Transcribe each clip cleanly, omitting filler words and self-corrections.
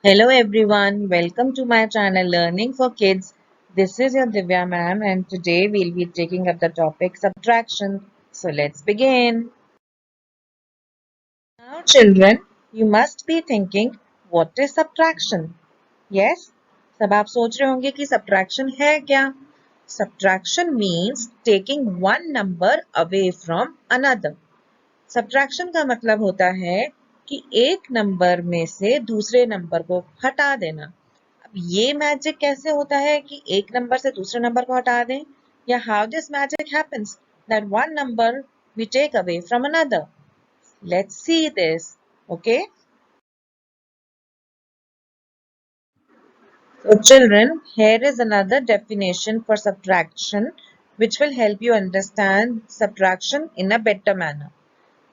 Hello everyone, welcome to my channel Learning for Kids. This is your Divya ma'am and today we'll be taking up the topic subtraction. So let's begin. Now children, you must be thinking what is subtraction? Yes? सब आप सोच रहे होंगे कि subtraction है क्या? Subtraction means taking one number away from another. Subtraction का मतलब होता है कि एक नंबर में से दूसरे नंबर को हटा देना. अब ये मैजिक कैसे होता है कि एक नंबर से दूसरे नंबर को हटा दें या how this magic happens that one number we take away from another. Let's see this. Okay, so children, here is another definition for subtraction which will help you understand subtraction in a better manner.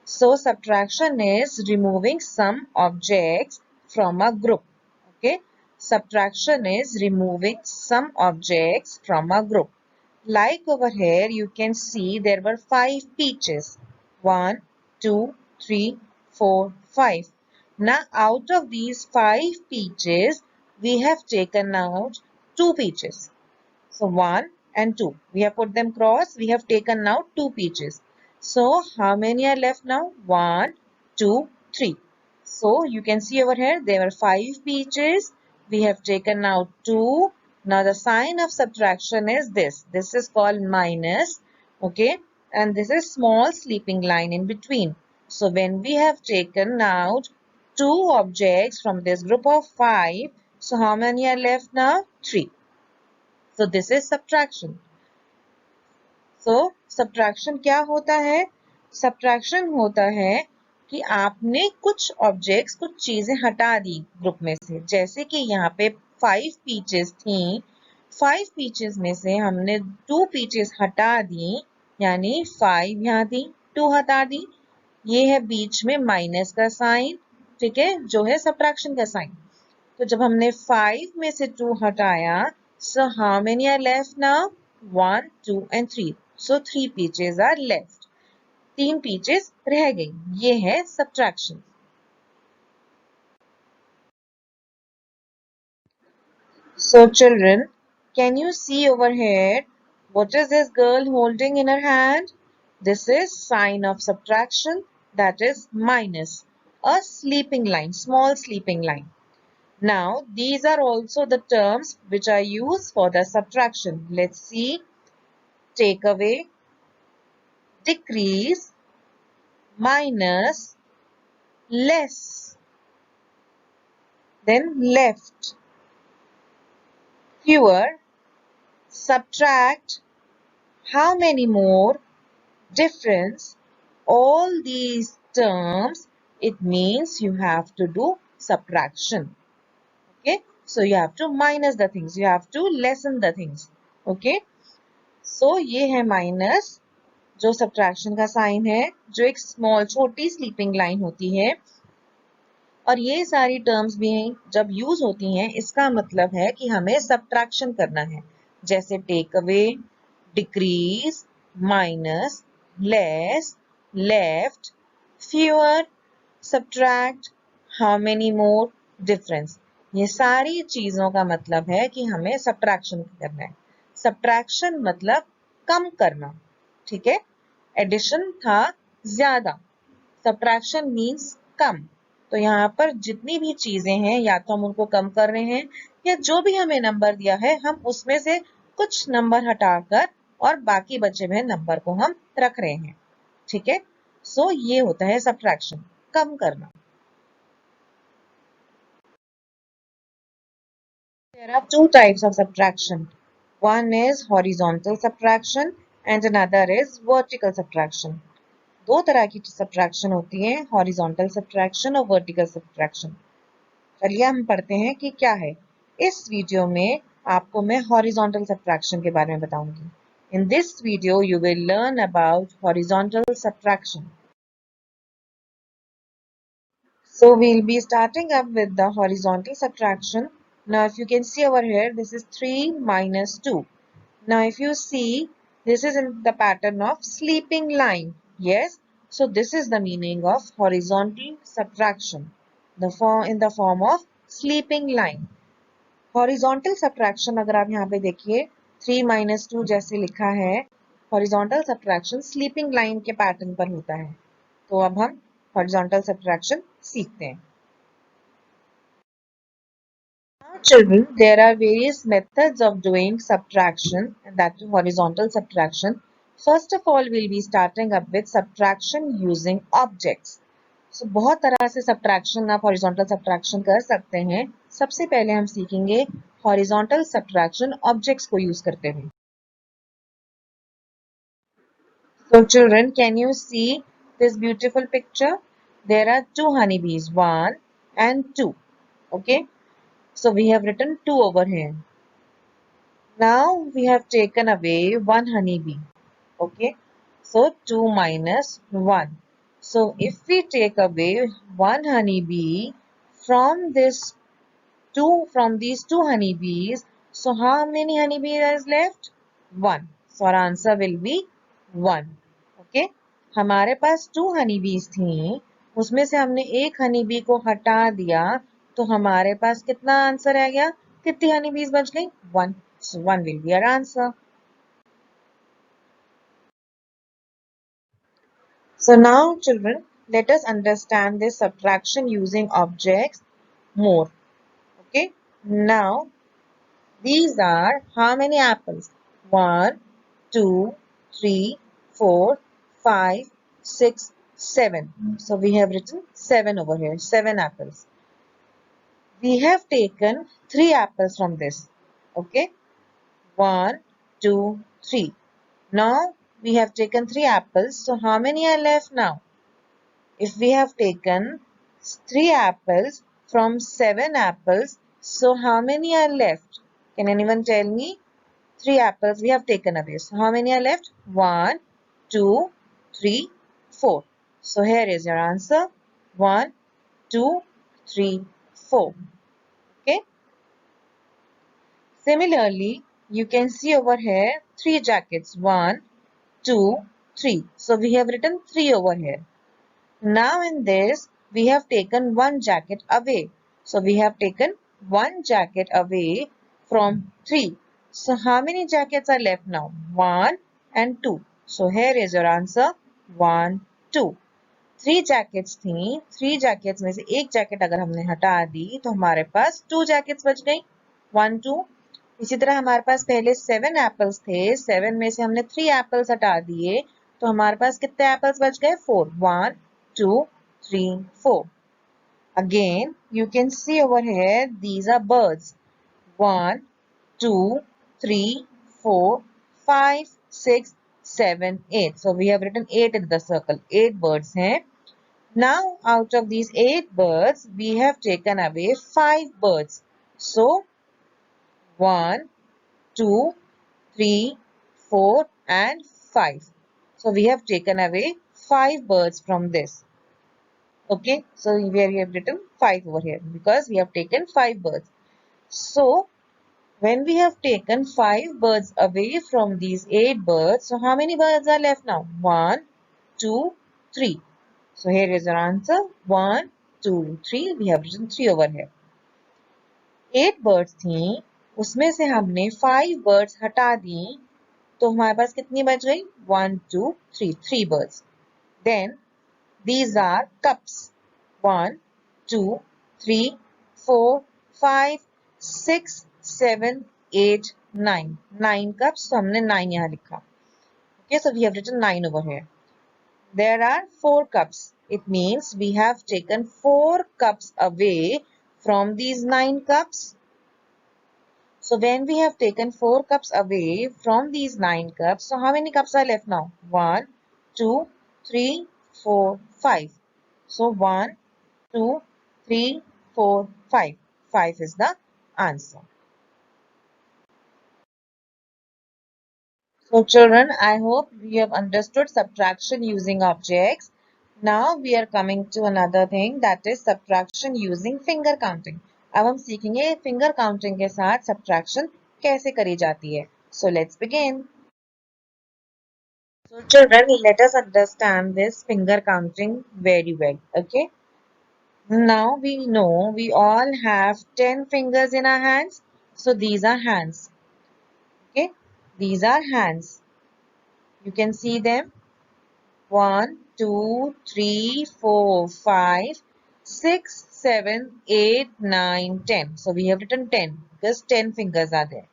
So subtraction is removing some objects from a group. Okay, subtraction is removing some objects from a group. Like over here, you can see there were 5 peaches. 1, 2, 3, 4, 5. Now out of these 5 peaches, we have taken out 2 peaches. So 1 and 2. We have put them cross. We have taken out 2 peaches. So how many are left now? 1, 2, 3. So you can see over here there were 5 peaches. We have taken out 2. Now the sign of subtraction is this. This is called minus. Okay. And this is small sleeping line in between. So when we have taken out 2 objects from this group of 5. So how many are left now? 3. So this is subtraction. So subtraction क्या होता है? Subtraction होता है कि आपने कुछ objects, कुछ चीजें हटा दी ग्रुप में से. जैसे कि यहाँ पे 5 peaches थी. 5 peaches में से हमने 2 peaches हटा दी, यानी 5 यहाँ थी, 2 हटा दी. ये है बीच में माइनस का साइन, ठीक है, जो है subtraction का साइन. तो जब हमने 5 में से 2 हटाया, so how many are left now? 1, 2 and 3. So 3 peaches are left. 3 peaches रह गई. ये है subtraction. So children, can you see over here what is this girl holding in her hand? This is sign of subtraction, that is minus. A sleeping line, small sleeping line. Now, these are also the terms which are used for the subtraction. Let's see. Take away, decrease, minus, less. Then left, fewer, subtract, how many more, difference. All these terms, it means you have to do subtraction. Okay. So, you have to minus the things. You have to lessen the things. Okay. So, ये है minus. जो subtraction का sign है, जो एक small छोटी sleeping line होती है. और ये सारी टर्म्स भी जब यूज होती हैं, इसका मतलब है कि हमें सब्ट्रैक्शन करना है. जैसे take away, decrease, minus, less, left, fewer, subtract, how many more, difference. ये सारी चीजों का मतलब है कि हमें सब्ट्रैक्शन करना है. सब्ट्रैक्शन मतलब कम करना, ठीक है. एडिशन था ज्यादा, सब्ट्रैक्शन मीन्स कम. तो यहाँ पर जितनी भी चीजें हैं, या तो हम उनको कम कर रहे हैं, या जो भी हमें नंबर दिया है हम उसमें से कुछ नंबर हटाकर और बाकी बचे हुए नंबर को हम रख रहे हैं, ठीक है. सो ये होता है सब्ट्रैक्शन, कम करना. There are two types of subtraction. One is horizontal subtraction and another is vertical subtraction. दो तरह की सब्ट्रैक्शन होती है, हॉरिजॉन्टल सब्ट्रैक्शन और वर्टिकल सब्ट्रैक्शन. चलिए हम पढ़ते हैं कि क्या है. इस वीडियो में आपको मैं हॉरिजॉन्टल सब्ट्रैक्शन के बारे में बताऊंगी. In this video you will learn about horizontal subtraction. So we'll be starting up with the horizontal subtraction. Now if you can see over here, this is 3 minus 2. Now if you see, this is in the pattern of sleeping line. Yes. So this is the meaning of horizontal subtraction. In the form of sleeping line. Horizontal subtraction अगर आप यहाँ पे देखिए 3 - 2 जैसे लिखा है, horizontal subtraction sleeping line के pattern पर होता है। तो अब हम हॉरिजॉन्टल सब्ट्रैक्शन सीखते हैं। Now children, there are various methods of doing subtraction, and that is horizontal subtraction. First of all, we'll be starting up with subtraction using objects. So बहुत तरह से subtraction आप horizontal subtraction कर सकते हैं। सबसे पहले हम सीखेंगे horizontal subtraction objects को use करते हुए। So children, can you see this beautiful picture? There are two honeybees, 1 and 2. Okay, so we have written 2 over here. Now we have taken away one honeybee. Okay, so 2 minus 1. So if we take away one honeybee from these two honeybees, so how many honeybees is left? 1. So our answer will be 1. Okay, हमारे पास 2 honeybees थी, उसमें से हमने एक honeybee को हटा दिया, तो हमारे पास कितना आंसर आ गया? कितनी honeybees बच गई? 1. So 1 will be our answer. So now children, let us understand this subtraction using objects more. Okay, now these are how many apples? 1, 2, 3, 4, 5, 6, 7. So we have written 7 over here, 7 apples. We have taken 3 apples from this. Okay, 1, 2, 3. Now we have taken 3 apples. So how many are left now? If we have taken 3 apples from 7 apples, so how many are left? Can anyone tell me? 3 apples we have taken away. So how many are left? 1, 2, 3, 4. So here is your answer. 1, 2, 3, 4. Okay. Similarly, you can see over here 3 jackets. 1, 2, 3. So we have written 3 over here. Now in this, we have taken one jacket away. So we have taken one jacket away from 3. So how many jackets are left now? 1 and 2. So here is your answer. 1, 2. 3 jackets थी, 3 jackets में से एक jacket अगर हमने हटा दी तो हमारे पास 2 jackets बच गई, 1, 2. इसी तरह हमारे पास पहले 7 apples थे, 7 में से हमने 3 apples हटा दिए तो हमारे पास कितने apples बच गए? 4. 1, 2, 3, 4. Again, you can see over here, these are birds. 1, 2, 3, 4, 5, 6, 7, 8. So we have written 8 in the circle. 8 birds हैं. Now, out of these 8 birds, we have taken away 5 birds. So, 1, 2, 3, 4, and 5. So, we have taken away 5 birds from this. Okay, so we have written 5 over here because we have taken 5 birds. So, when we have taken 5 birds away from these 8 birds, so how many birds are left now? 1, 2, 3. So here is our answer. 1, 2, 3. We have written 3 over here. 8 birds थी, उसमें से हमने 5 birds हटा दी, तो हमारे पास कितनी बच गई? 1, 2, 3. 3 birds. Then these are cups. 1, 2, 3, 4, 5, 6, 7, 8, 9. 9 cups. So हमने 9 यहाँ लिखा. Okay, so we have written 9 over here. There are 4 cups. It means we have taken 4 cups away from these 9 cups. So when we have taken 4 cups away from these 9 cups, so how many cups are left now? 1, 2, 3, 4, 5. So 1, 2, 3, 4, 5. 5 is the answer. So children, I hope you have understood subtraction using objects. Now we are coming to another thing, that is subtraction using finger counting. अब हम सीखेंगे finger counting के साथ subtraction कैसे करी जाती है. So let's begin. So children, let us understand this finger counting very well. Okay. Now we know we all have 10 fingers in our hands. So these are hands. Okay, these are hands. You can see them. 1, 2, 3, 4, 5, 6, 7, 8, 9, 10. So we have written 10 because 10 fingers are there.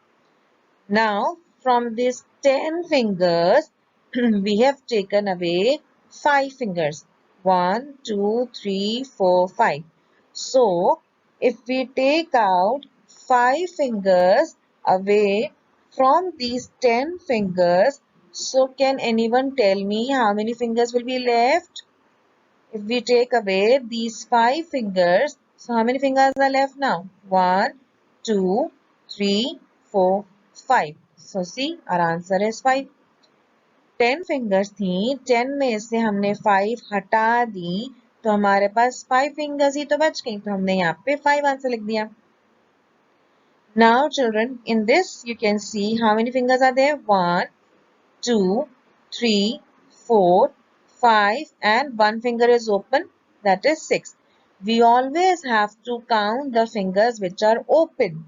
Now from these 10 fingers, we have taken away 5 fingers. 1, 2, 3, 4, 5. So if we take out 5 fingers away from these 10 fingers, so can anyone tell me how many fingers will be left? If we take away these 5 fingers, so how many fingers are left now? 1, 2, 3, 4, 5. So see, our answer is 5. 10 fingers थी, 10 में से हमने 5 हटा दी, तो हमारे पास 5 fingers ही तो बच गई, तो हमने यहाँ पे 5 आंसर लिख दिया. Now children, in this you can see how many fingers are there? 1, 2, 3, 4, 5 and one finger is open, that is 6. We always have to count the fingers which are open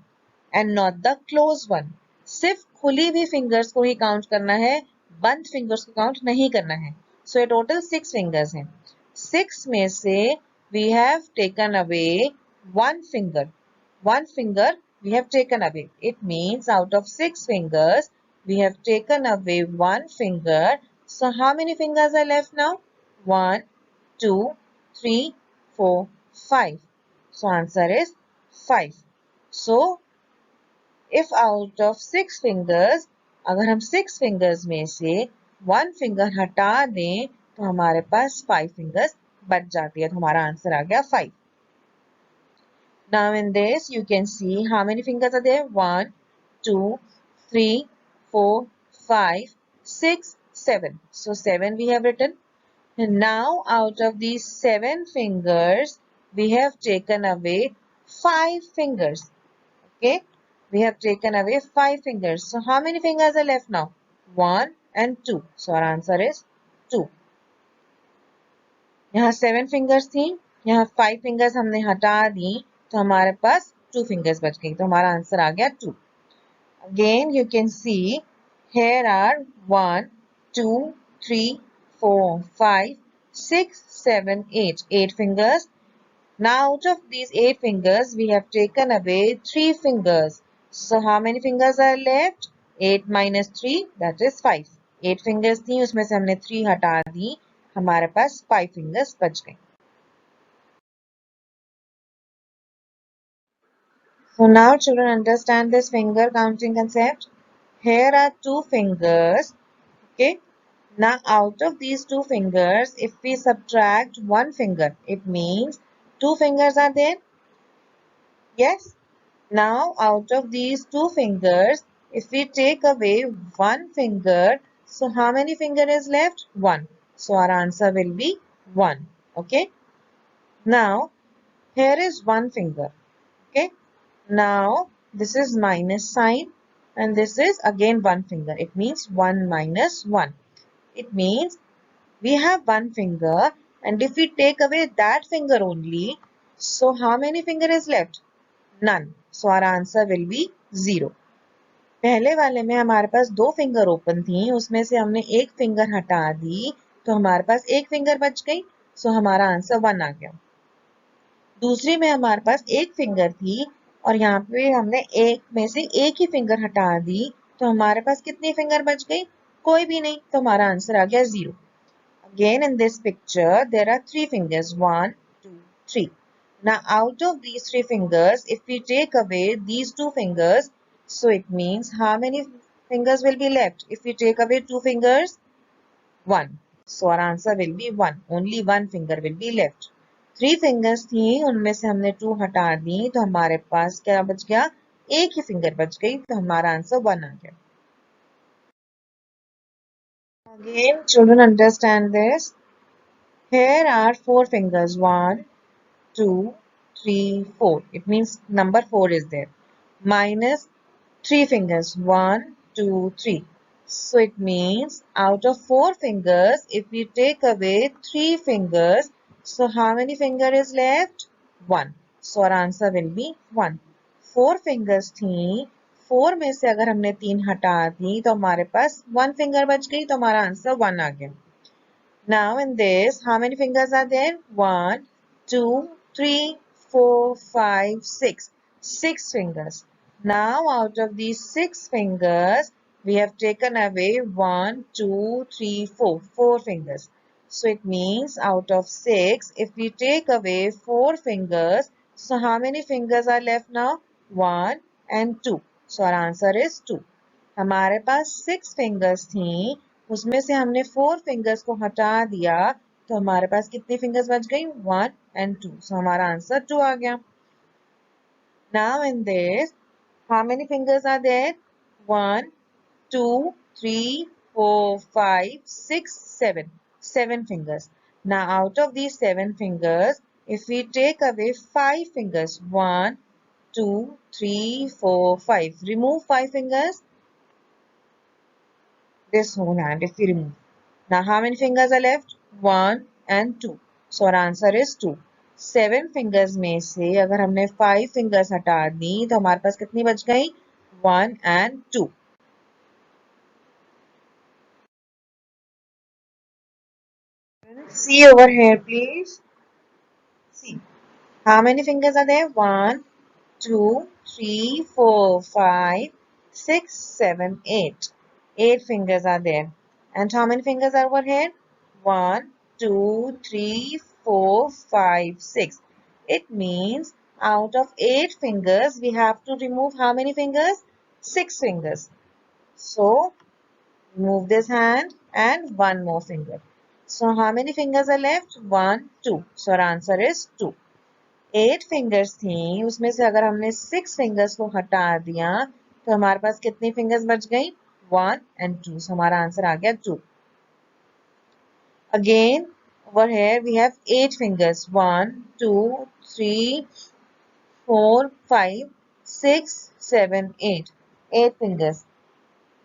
and not the closed one. सिर्फ खुली हुई fingers को ही count करना है, बंद fingers को count नहीं करना है. So a total 6 fingers हैं. 6 में से we have taken away one finger. One finger we have taken away. It means out of 6 fingers, we have taken away one finger. So how many fingers are left now? 1, 2, 3, 4, 5. So answer is 5. So if out of 6 fingers, अगर हम 6 fingers में से 1 finger हटा दें, तो हमारे पास 5 fingers बच जाती है. तो हमारा आंसर आ गया 5. Now in this you can see how many fingers are there? 1, 2, 3, 4, 5, 6, 7. So 7 we have written. And now out of these 7 fingers, we have taken away 5 fingers. Okay, we have taken away 5 fingers. So how many fingers are left now? 1 and 2. So our answer is 2. यहाँ 7 fingers थी, यहाँ 5 fingers हमने हटा दी, तो हमारे पास 2 fingers बच गई, तो हमारा आंसर आ गया 2. Again you can see here are 1, 2, 3, 4, 5, 6, 7, 8. 8 fingers. Now out of these 8 fingers, we have taken away 3 fingers. So how many fingers are left? 8 minus 3, that is 5. 8 fingers थी, उसमें से हमने 3 हटा दी, हमारे पास 5 fingers बच गए. So now children understand this finger counting concept. Here are 2 fingers. Okay. Now out of these 2 fingers, if we subtract 1 finger, it means 2 fingers are there. Yes. Now out of these 2 fingers, if we take away 1 finger, so how many finger is left? 1. So our answer will be 1. Okay. Now here is 1 finger. Okay. Now this is minus sign and this is again 1 finger. It means 1 minus 1. It means we have 1 finger and if we take away that finger only, so how many finger is left? None. So our answer will be 0. पहले वाले में हमारे पास 2 finger open थी, उसमें से हमने एक finger हटा दी, तो हमारे पास एक फिंगर बच गई, सो हमारा आंसर 1 आ गया. दूसरी में हमारे पास एक फिंगर थी और यहाँ पे हमने एक में से एक ही फिंगर हटा दी, तो हमारे पास कितनी फिंगर बच गई? कोई भी नहीं, तो हमारा आंसर आ गया 0. Again in this picture there are 3 fingers, 1, 2, 3. Now out of these 3 fingers, if we take away these 2 fingers, so it means how many fingers will be left? If we take away 2 fingers, 1. So our answer will be 1. Only 1 finger will be left. 3 fingers थी, उनमें से हमने 2 हटा दी, तो हमारे पास क्या बच गया? एक ही फिंगर बच गई, तो हमारा आंसर 1 आ गया. Again children understand this. Here are 4 fingers, 1, 2, 3, 4. It means number 4 is there. Minus 3 fingers, 1, 2, 3. So it means out of 4 fingers, if we take away 3 fingers, so how many finger is left? 1. So our answer will be 1. 4 fingers थी, 4 में से अगर हमने 3 हटा दी तो हमारे पास 1 finger बच गई, तो हमारा आंसर 1 आ गया. Now in this, how many fingers are there? 1, 2, 3, 4, 5, 6. 6 fingers. Now out of these 6 fingers, we have taken away 1, 2, 3, 4. 4 fingers. So it means out of 6, if we take away 4 fingers, so how many fingers are left now? 1 and 2. So our answer is 2. हमारे पास 6 fingers थी, उसमें से हमने 4 fingers को हटा दिया, तो हमारे पास कितनी फिंगर्स बच गई? 1 and 2. सो हमारा आंसर 2 आ गया. Now in this, how many fingers are there? 1, 2, 3, 4, 5, 6, 7. 7 fingers. Now out of these 7 fingers, if we take away 5 fingers, 1, 2, 3, 4, 5. Remove 5 fingers. This whole hand if we remove. Now how many fingers are left? 1 and 2. So our answer is 2. 7 fingers में से अगर हमने 5 fingers हटा दी तो हमारे पास कितनी बच गई? 1 and 2. See over here please. See. How many fingers are there? 1, 2, 3, 4, 5, 6, 7, 8. 8 fingers are there. And how many fingers are over here? 1, 2, 3, 4, 5, 6. It means out of 8 fingers, we have to remove how many fingers? 6 fingers. So, remove this hand and one more finger. So, how many fingers are left? 1, 2. So, our answer is 2. 8 fingers थी, उसमें से अगर हमने 6 fingers को हटा दिया तो हमारे पास कितनी फिंगर्स बच गई? 1 and 2. So हमारा आंसर आ गया 2. Again over here we have 8 fingers. 1, 2, 3, 4, 5, 6, 7, 8. 8 fingers.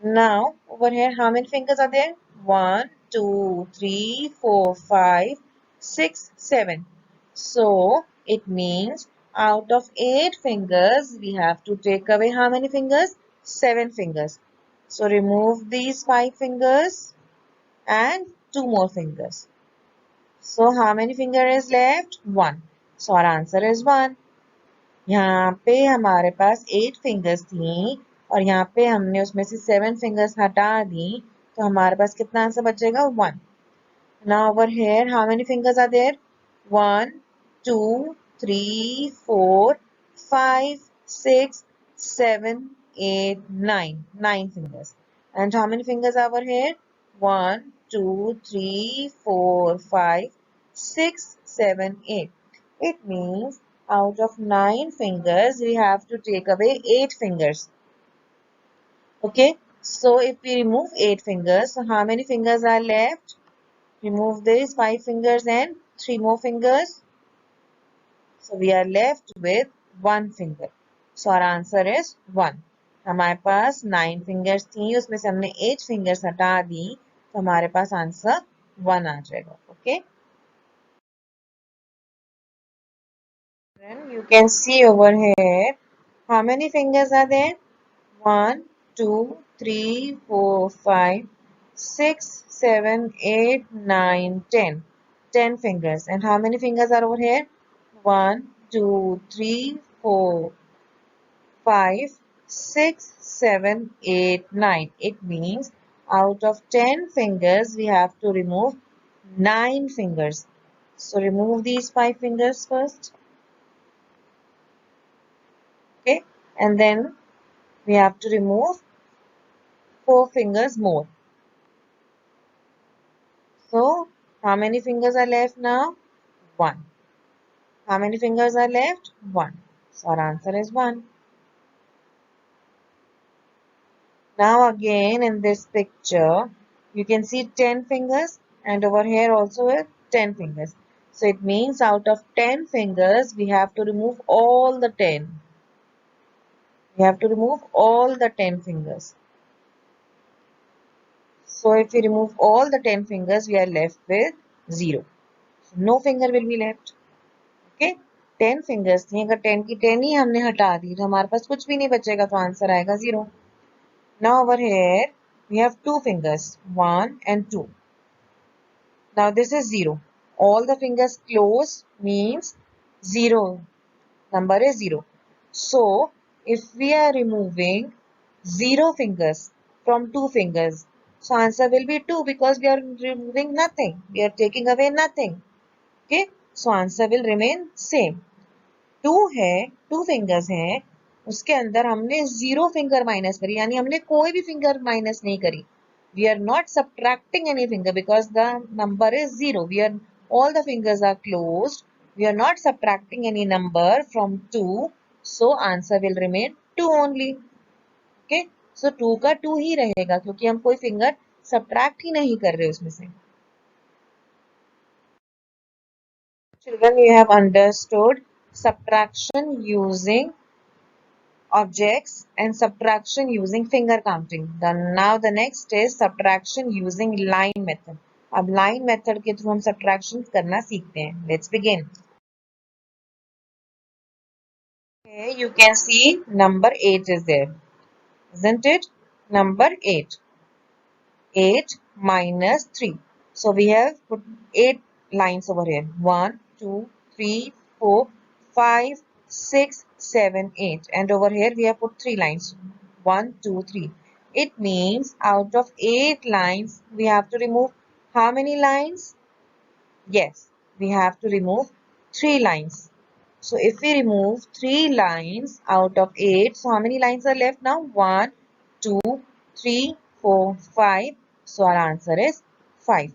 Now over here how many fingers are there? 1, 2, 3, 4, 5, 6, 7. So it means out of 8 fingers we have to take away how many fingers? 7 fingers. So remove these 5 fingers and 2 more fingers. So how many fingers is left? 1. So our answer is 1. यहाँ पे हमारे पास 8 fingers थी और यहाँ पे हमने उसमें से 7 फिंगर्स हटा दी, तो हमारे पास कितना आंसर बचेगा? 1. Now over here, how many fingers are there? 1, 2, 3, 4, 5, 6, 7, 8, 9. 9 fingers. And how many fingers are over here? 1, 2, 3, 4, 5, 6, 7, 8. It means out of 9 fingers, we have to take away 8 fingers. Okay. So if we remove 8 fingers, so how many fingers are left? Remove these 5 fingers and 3 more fingers. So we are left with 1 finger. So our answer is 1. हमारे पास 9 fingers थी, उसमें से हमने 8 fingers हटा दी, तो हमारे पास answer 1 आ जाएगा. Okay. Then you can see over here, how many fingers are there? 1, 2, 3, 4, 5, 6, 7, 8, 9, 10. 10 fingers. And how many fingers are over here? 1, 2, 3, 4, 5, 6, 7, 8, 9. It means out of 10 fingers, we have to remove 9 fingers. So remove these 5 fingers first. Okay. And then we have to remove 4 fingers more. So, how many fingers are left now? 1. How many fingers are left? 1. So, our answer is 1. Now, again in this picture, you can see 10 fingers and over here also 10 fingers. So, it means out of 10 fingers, we have to remove all the 10. We have to remove all the 10 fingers. So, if we remove all the 10 fingers, we are left with 0. So, no finger will be left. Okay. 10 fingers थी, अगर 10 की 10 ही हमने हटा दी तो हमारे पास कुछ भी नहीं बचेगा, तो आंसर आएगा 0. Now over here we have 2 fingers, 1 and 2. Now this is 0. All the fingers close means 0. Number is 0. So if we are removing 0 fingers from 2 fingers, so answer will be 2 because we are removing nothing. We are taking away nothing. Okay. So answer will remain same. 2 है, 2 fingers हैं, उसके अंदर हमने 0 finger minus करी, यानी हमने कोई भी फिंगर माइनस नहीं करी. We are not subtracting any finger because the number is 0. We are all the fingers are closed. We are not subtracting any number from 2. So answer will remain 2 only. Okay. So 2 का 2 ही रहेगा क्योंकि हम कोई finger subtract ही नहीं कर रहे उसमें से. Children, you have understood subtraction using objects and subtraction using finger counting. Now the next is subtraction using line method. अब line method के थ्रू हम subtraction करना सीखते हैं. Let's begin. Okay, you can see number 8 is there, isn't it? Number 8. 8 minus 3. So we have put 8 lines over here. 1, 2, 3, 4, 5, 6, 7, 8. And over here we have put 3 lines. 1, 2, 3. It means out of 8 lines, we have to remove how many lines? Yes, we have to remove 3 lines. So if we remove 3 lines out of 8, so how many lines are left now? 1, 2, 3, 4, 5. So our answer is 5.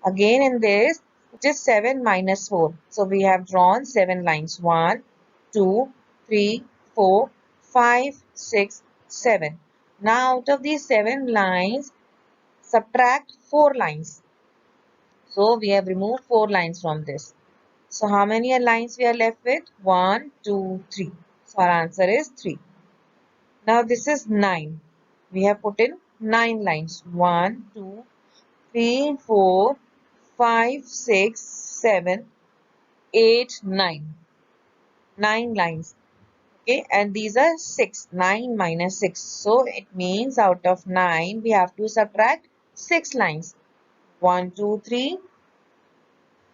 Again in this, it is 7 minus 4. So we have drawn 7 lines. 1, 2, 3, 4, 5, 6, 7. Now out of these 7 lines, subtract 4 lines. So we have removed 4 lines from this. So how many lines we are left with? 1, 2, 3. So our answer is 3. Now this is 9. We have put in 9 lines. 1, 2, 3, 4, 5, 6, 7, 8, 9. 9 lines. Okay, and these are 6. 9 minus 6. So it means out of 9 we have to subtract 6 lines. 1, 2, 3,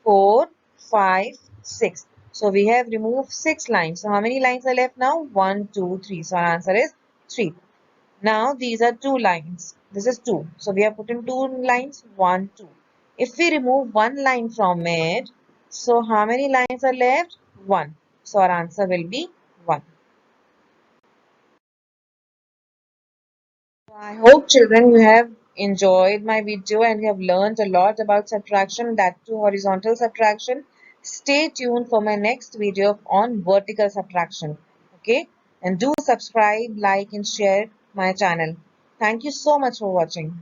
4, 5, 6. So we have removed 6 lines. So how many lines are left now? 1, 2, 3. So our answer is 3. Now these are 2 lines. This is 2. So we have put in 2 lines. 1, 2. If we remove 1 line from it, so how many lines are left? 1. So our answer will be 1. I hope children you have enjoyed my video and you have learned a lot about subtraction, that too horizontal subtraction. Stay tuned for my next video on vertical subtraction. Okay, and do subscribe, like and share my channel. Thank you so much for watching.